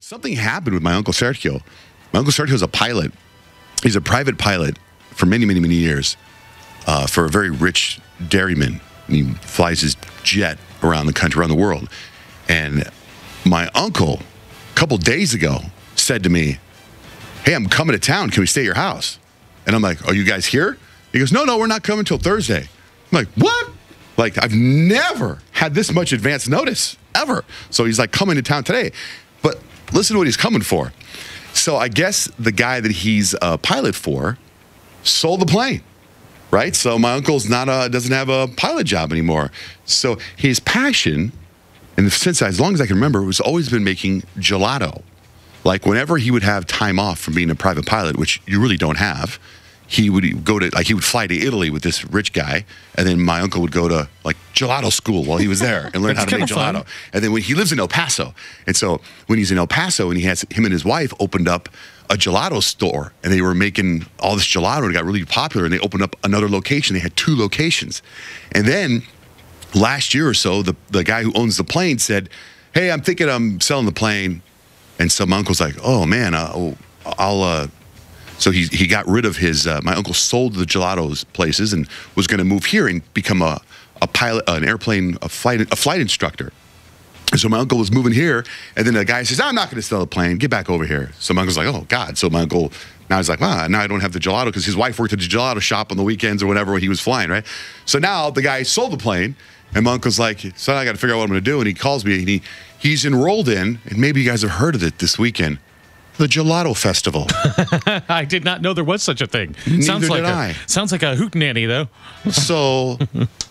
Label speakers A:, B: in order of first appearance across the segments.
A: Something happened with my Uncle Sergio. My Uncle Sergio is a pilot. He's a private pilot for many, many, many years for a very rich dairyman. And he flies his jet around the country, around the world. And my uncle, a couple days ago, said to me, "Hey, I'm coming to town. Can we stay at your house?" And I'm like, "Are you guys here?" He goes, No, we're not coming until Thursday." I'm like, "What?" Like, I've never had this much advance notice, ever. So he's like coming to town today. But listen to what he's coming for. So I guess the guy that he's a pilot for sold the plane, right? So my uncle's doesn't have a pilot job anymore. So his passion, and since as long as I can remember, was always been making gelato. Like whenever he would have time off from being a private pilot, which you really don't have, he would he would fly to Italy with this rich guy, and then my uncle would go to like gelato school while he was there and learn how to make gelato. Fun. And then when he lives in El Paso, and so when he's in El Paso and him and his wife opened up a gelato store, and they were making all this gelato, and it got really popular, and they opened up another location. They had 2 locations. And then last year or so, the guy who owns the plane said, "Hey, I'm thinking I'm selling the plane." And so my uncle's like, "Oh man, So he got rid of his. My uncle sold the gelatos places and was going to move here and become a pilot, a flight instructor. And so my uncle was moving here, and then the guy says, "I'm not going to sell the plane. Get back over here." So my uncle's like, "Oh God!" So my uncle now he's like, now I don't have the gelato," because his wife worked at the gelato shop on the weekends or whatever when he was flying, right? So now the guy sold the plane, and my uncle's like, "So I got to figure out what I'm going to do." And he calls me, and he's enrolled in, and maybe you guys have heard of it this weekend, the Gelato Festival.
B: I did not know there was such a thing.
A: Neither did I.
B: Sounds like a hootenanny, though.
A: So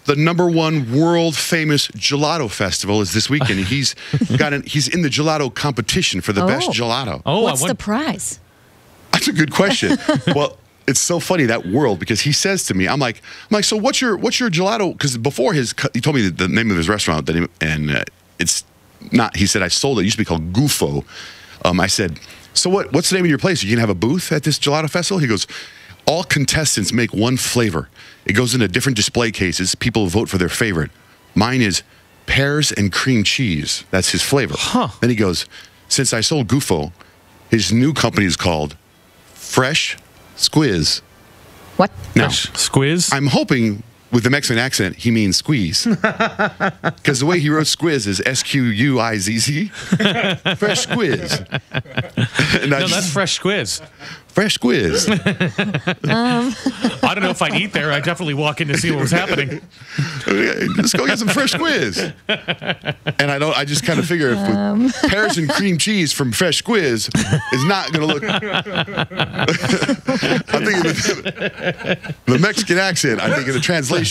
A: the #1 world famous Gelato Festival is this weekend. He's in the gelato competition for the best gelato.
C: Oh, what's the prize?
A: That's a good question. Well, it's so funny, that world, because he says to me, I'm like, "So what's your gelato?" Because before he told me the name of his restaurant, it's not. He said, "I sold it. It used to be called Gufo." I said, "So what's the name of your place? Are you going to have a booth at this gelato festival?" He goes, "All contestants make one flavor. It goes into different display cases. People vote for their favorite. Mine is pears and cream cheese. That's his flavor."
B: Huh.
A: Then he goes, "Since I sold Gufo, his new company is called Fresh Squizz'd."
C: What?
A: Now,
B: Squizz'd?
A: I'm hoping with the Mexican accent, he means squeeze. Because the way he wrote Squizz'd is Squizz. Fresh Squizz'd.
B: No, that's Fresh Squizz'd.
A: Fresh Squizz'd.
B: I don't know if I'd eat there. I'd definitely walk in to see what was happening.
A: Let's go get some Fresh Squizz'd. And I just kind of figure if with pears and cream cheese from Fresh Squizz'd is not going to look. I'm thinking the Mexican accent. I'm thinking the translation.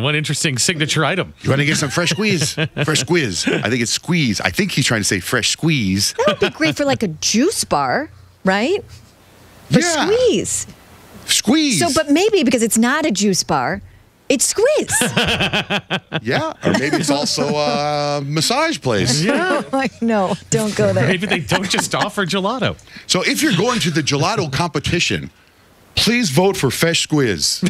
B: One interesting signature item.
A: You want to get some Fresh Squeeze? Fresh Squiz. I think it's squeeze. I think he's trying to say fresh squeeze.
C: That would be great for like a juice bar, right? For squeeze.
A: Squeeze.
C: So, but maybe because it's not a juice bar, it's squeeze.
A: Yeah, or maybe it's also a massage place.
B: Yeah.
C: No, don't go there.
B: Maybe they don't just offer gelato.
A: So if you're going to the gelato competition, please vote for Fresh Squiz.